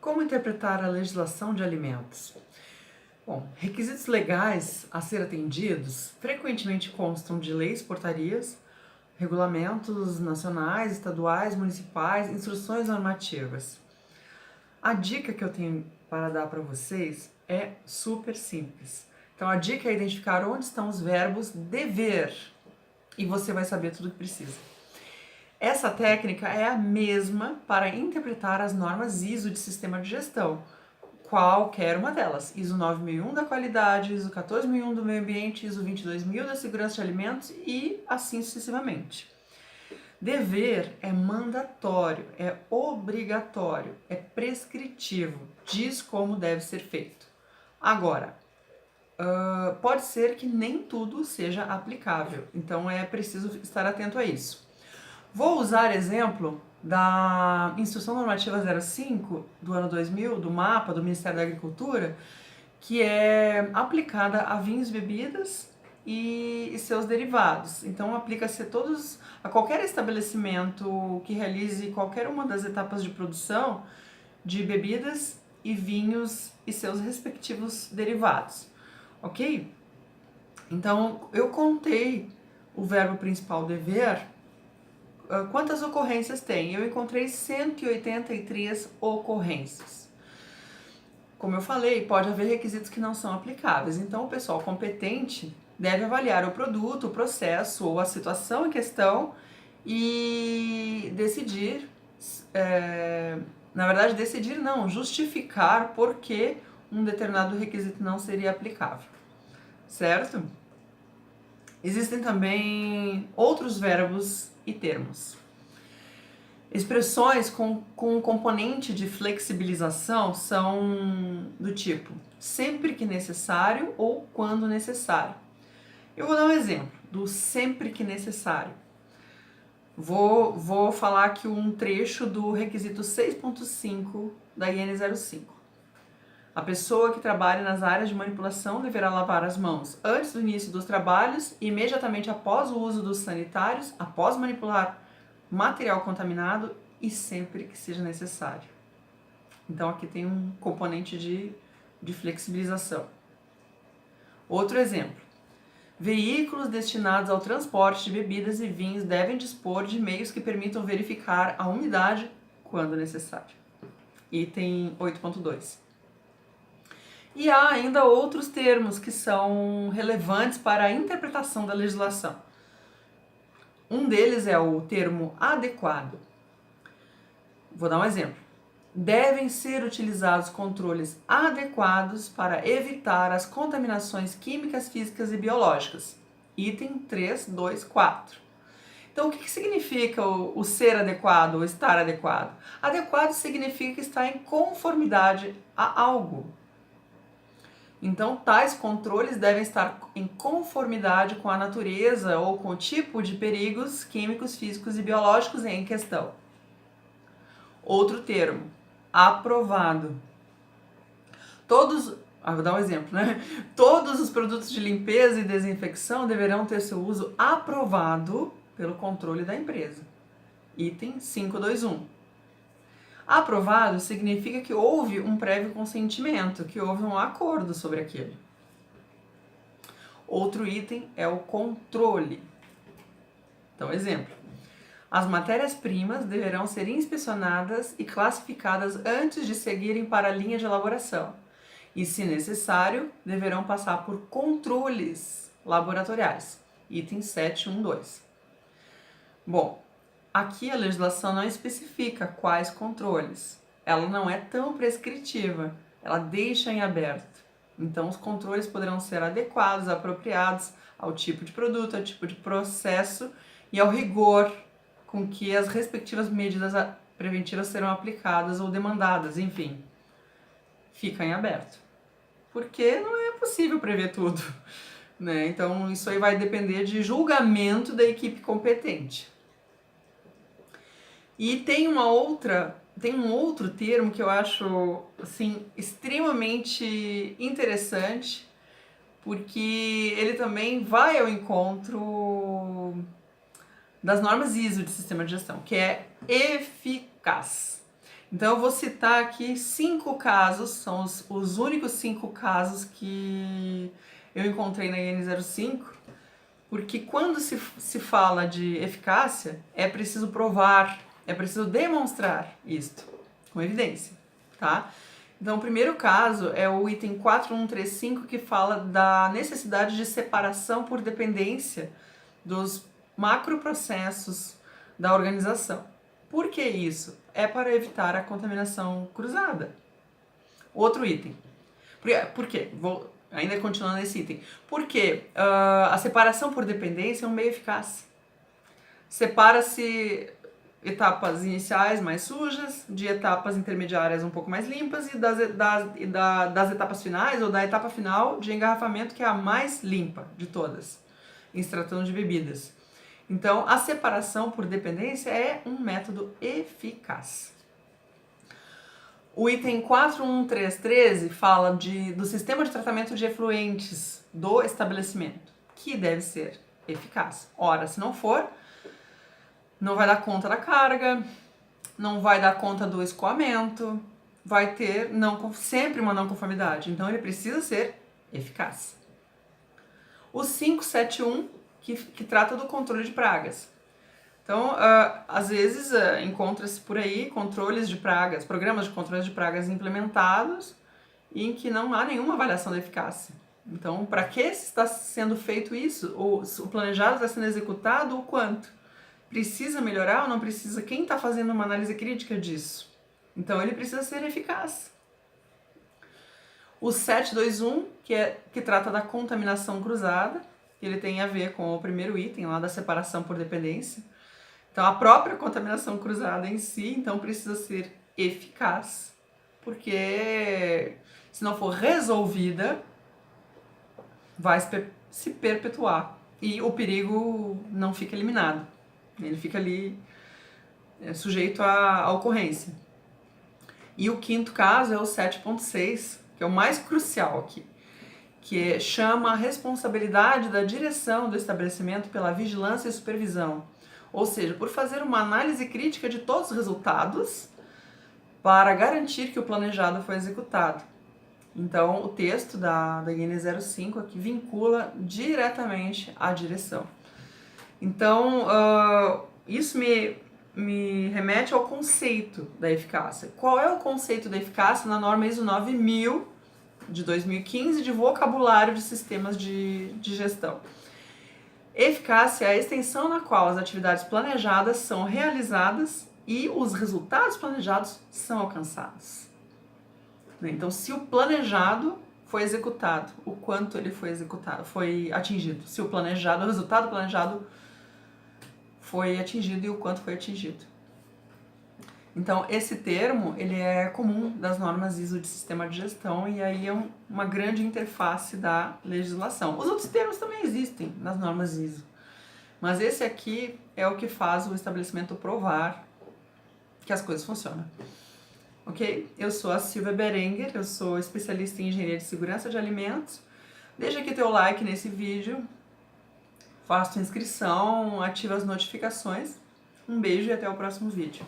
Como interpretar a legislação de alimentos? Bom, requisitos legais a ser atendidos frequentemente constam de leis, portarias, regulamentos nacionais, estaduais, municipais, instruções normativas. A dica que eu tenho para dar para vocês é super simples. Então a dica é identificar onde estão os verbos dever e você vai saber tudo o que precisa. Essa técnica é a mesma para interpretar as normas ISO de sistema de gestão, qualquer uma delas, ISO 9001 da qualidade, ISO 14001 do meio ambiente, ISO 22000 da segurança de alimentos e assim sucessivamente. Dever é mandatório, é obrigatório, é prescritivo, diz como deve ser feito. Agora, pode ser que nem tudo seja aplicável, então é preciso estar atento a isso. Vou usar exemplo da Instrução Normativa 05 do ano 2000, do MAPA, do Ministério da Agricultura, que é aplicada a vinhos, bebidas e seus derivados. Então, aplica-se a qualquer estabelecimento que realize qualquer uma das etapas de produção de bebidas e vinhos e seus respectivos derivados, ok? Então, eu contei o verbo principal dever. Quantas ocorrências tem? Eu encontrei 183 ocorrências. Como eu falei, pode haver requisitos que não são aplicáveis, então o pessoal competente deve avaliar o produto, o processo ou a situação em questão e decidir, decidir não, justificar por que um determinado requisito não seria aplicável, certo? Existem também outros verbos e termos. Expressões com componente de flexibilização são do tipo sempre que necessário ou quando necessário. Eu vou dar um exemplo do sempre que necessário. Vou falar aqui um trecho do requisito 6.5 da IN 05. A pessoa que trabalha nas áreas de manipulação deverá lavar as mãos antes do início dos trabalhos, imediatamente após o uso dos sanitários, após manipular material contaminado e sempre que seja necessário. Então aqui tem um componente de flexibilização. Outro exemplo. Veículos destinados ao transporte de bebidas e vinhos devem dispor de meios que permitam verificar a umidade quando necessário. Item 8.2. E há ainda outros termos que são relevantes para a interpretação da legislação. Um deles é o termo adequado. Vou dar um exemplo. Devem ser utilizados controles adequados para evitar as contaminações químicas, físicas e biológicas. Item 3.2.4. Então, o que significa o ser adequado ou estar adequado? Adequado significa estar em conformidade a algo. Então, tais controles devem estar em conformidade com a natureza ou com o tipo de perigos químicos, físicos e biológicos em questão. Outro termo, aprovado. Vou dar um exemplo, né? Todos os produtos de limpeza e desinfecção deverão ter seu uso aprovado pelo controle da empresa. Item 5.2.1. Aprovado significa que houve um prévio consentimento, que houve um acordo sobre aquilo. Outro item é o controle. Então, exemplo. As matérias-primas deverão ser inspecionadas e classificadas antes de seguirem para a linha de elaboração. E, se necessário, deverão passar por controles laboratoriais. Item 7.1.2. Bom, aqui a legislação não especifica quais controles. Ela não é tão prescritiva, ela deixa em aberto. Então, os controles poderão ser adequados, apropriados ao tipo de produto, ao tipo de processo e ao rigor com que as respectivas medidas preventivas serão aplicadas ou demandadas, enfim. Fica em aberto. Porque não é possível prever tudo, né? Então, isso aí vai depender de julgamento da equipe competente. E tem um outro termo que eu acho assim, extremamente interessante, porque ele também vai ao encontro das normas ISO de sistema de gestão, que é eficaz. Então eu vou citar aqui 5 casos, são os únicos 5 casos que eu encontrei na IN05, porque quando se fala de eficácia, é preciso provar, é preciso demonstrar isto, com evidência, tá? Então, o primeiro caso é o item 4135, que fala da necessidade de separação por dependência dos macroprocessos da organização. Por que isso? É para evitar a contaminação cruzada. Outro item. Por quê? Vou ainda continuando nesse item. Porque a separação por dependência é um meio eficaz. Separa-se etapas iniciais mais sujas, de etapas intermediárias um pouco mais limpas e das etapas finais, ou da etapa final de engarrafamento, que é a mais limpa de todas, em se tratando de bebidas. Então, a separação por dependência é um método eficaz. O item 41313 fala do sistema de tratamento de efluentes do estabelecimento, que deve ser eficaz. Ora, se não for, não vai dar conta da carga, não vai dar conta do escoamento, vai ter sempre uma não conformidade. Então, ele precisa ser eficaz. O 571, que trata do controle de pragas. Então, às vezes, encontra-se por aí controles de pragas, programas de controle de pragas implementados em que não há nenhuma avaliação da eficácia. Então, para que está sendo feito isso? O planejado está sendo executado o quanto? Precisa melhorar ou não precisa? Quem está fazendo uma análise crítica disso? Então, ele precisa ser eficaz. O 721, que trata da contaminação cruzada, ele tem a ver com o primeiro item lá da separação por dependência. Então, a própria contaminação cruzada em si, então, precisa ser eficaz, porque se não for resolvida, vai se perpetuar e o perigo não fica eliminado. Ele fica ali sujeito à ocorrência. E o quinto caso é o 7.6, que é o mais crucial aqui, que chama a responsabilidade da direção do estabelecimento pela vigilância e supervisão. Ou seja, por fazer uma análise crítica de todos os resultados para garantir que o planejado foi executado. Então, o texto da IN05 aqui vincula diretamente à direção. Então, isso me remete ao conceito da eficácia. Qual é o conceito da eficácia na norma ISO 9000 de 2015 de vocabulário de sistemas de gestão? Eficácia é a extensão na qual as atividades planejadas são realizadas e os resultados planejados são alcançados. Então, se o planejado foi executado, o quanto ele foi executado, foi atingido. Se o resultado planejado foi atingido e o quanto foi atingido. Então, esse termo, ele é comum das normas ISO de sistema de gestão e aí é uma grande interface da legislação. Os outros termos também existem nas normas ISO, mas esse aqui é o que faz o estabelecimento provar que as coisas funcionam. Ok? Eu sou a Silvia Berenguer, eu sou especialista em engenharia de segurança de alimentos. Deixa aqui teu like nesse vídeo, faça tua inscrição, ativa as notificações. Um beijo e até o próximo vídeo.